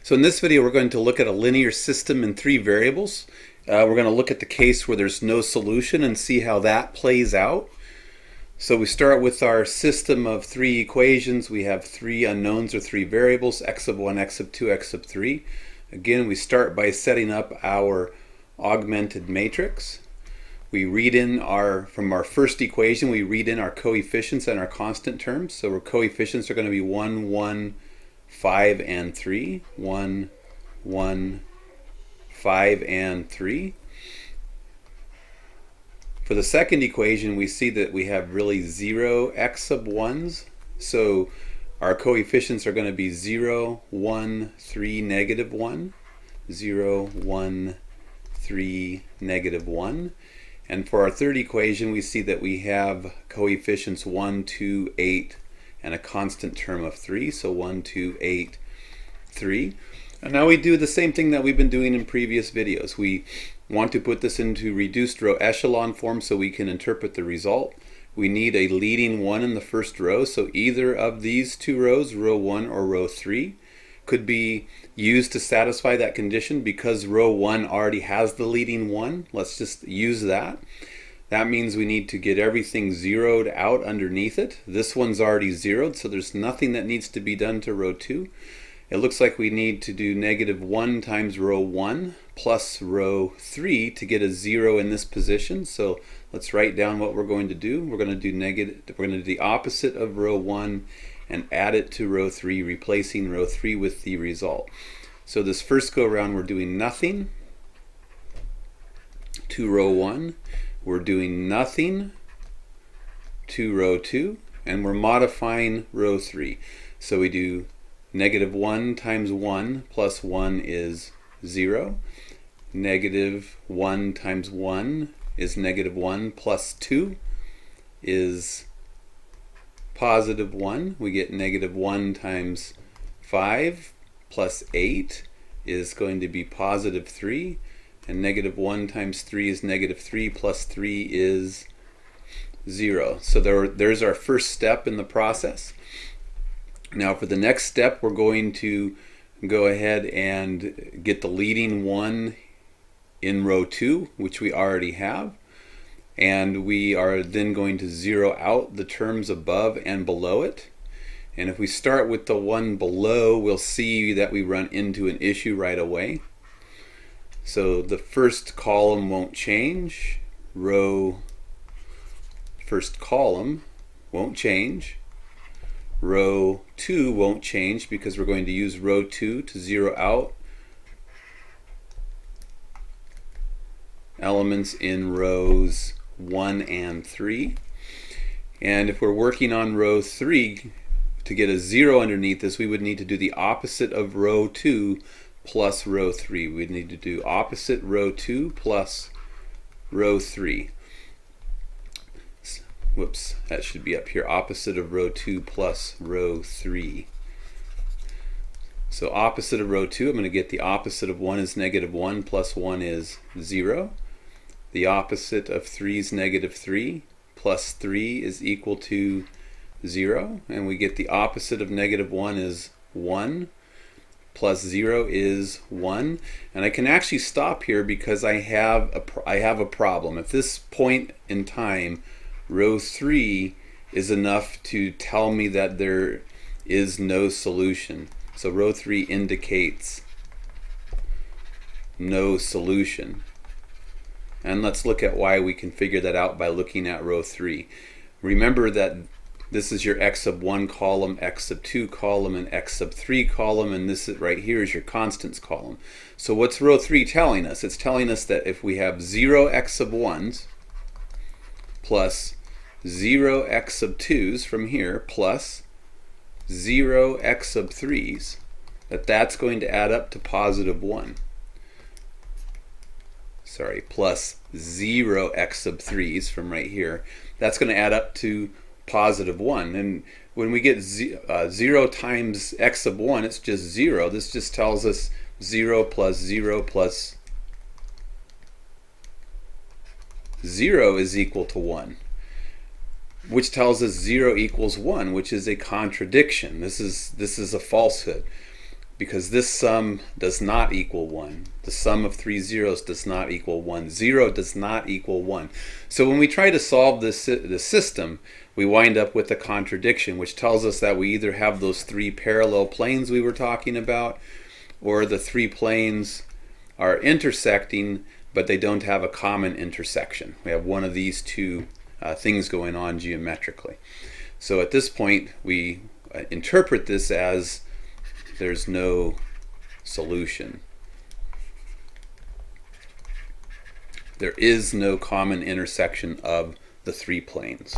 So in this video we're going to look at a linear system in three variables. We're going to look at the case where there's no solution and see how that plays out. So we start with our system of three equations. We have three unknowns or three variables, x sub 1, x sub 2, x sub 3. Again, we start by setting up our augmented matrix. We read in from our first equation, we read in our coefficients and our constant terms. So our coefficients are going to be 1, 1, 5, and 3. 1, 1, 5, and 3. For the second equation, we see that we have really 0 x sub 1's. So our coefficients are going to be 0, 1, 3, negative 1. 0, 1, 3, negative 1. And for our third equation, we see that we have coefficients 1, 2, 8, and a constant term of 3. So 1, 2, 8, 3. And now we do the same thing that we've been doing in previous videos. We want to put this into reduced row echelon form so we can interpret the result. We need a leading 1 in the first row. So either of these two rows, row 1 or row 3, could be used to satisfy that condition. Because row 1 already has the leading 1, let's just use that. That means we need to get everything zeroed out underneath it. This one's already zeroed, so there's nothing that needs to be done to row 2. It looks like we need to do negative 1 times row 1 plus row 3 to get a 0 in this position. So let's write down what we're going to do. We're going to do the opposite of row 1 and add it to row 3, replacing row 3 with the result. So this first go around we're doing nothing to row 1. We're doing nothing to row 2, and we're modifying row 3. So we do negative 1 times 1 plus 1 is 0. Negative 1 times 1 is negative 1 plus 2 is positive 1. We get negative 1 times 5 plus 8 is going to be positive 3. And negative 1 times 3 is negative 3 plus 3 is 0. So there's our first step in the process. Now for the next step, we're going to go ahead and get the leading 1 in row 2, which we already have. And we are then going to zero out the terms above and below it. And if we start with the one below, we'll see that we run into an issue right away. So the first column won't change. First column won't change. Row 2 won't change because we're going to use row 2 to zero out elements in rows 1 and 3. And if we're working on row 3, to get a 0 underneath this, we would need to do the opposite of row 2 plus row 3. We'd need to do opposite row 2 plus row 3. Whoops, that should be up here. Opposite of row 2 plus row 3. So opposite of row 2, I'm going to get the opposite of 1 is negative 1 plus 1 is 0. The opposite of 3 is negative 3 plus 3 is equal to 0. And we get the opposite of negative 1 is 1 plus 0 is 1. And I can actually stop here because I have a problem. At this point in time, row 3 is enough to tell me that there is no solution. So row 3 indicates no solution. And let's look at why we can figure that out by looking at row 3. Remember that this is your x sub 1 column, x sub 2 column, and x sub 3 column, and this right here is your constants column. So what's row 3 telling us? It's telling us that if we have 0 x sub 1's plus 0 x sub 2's from here plus 0 x sub 3's, that's going to add up to positive 1. Sorry, plus 0 x sub 3's from right here. That's going to add up to positive 1. And when we get 0 times x sub 1, it's just 0. This just tells us 0 plus 0 plus 0 is equal to 1. which tells us 0 equals 1, which is a contradiction. This is a falsehood. because this sum does not equal 1. The sum of three zeros does not equal 1. 0 does not equal 1. So when we try to solve this system, we wind up with a contradiction, which tells us that we either have those three parallel planes we were talking about, or the three planes are intersecting, but they don't have a common intersection. We have one of these two things going on geometrically. So at this point, we interpret this as there's no solution. There is no common intersection of the three planes.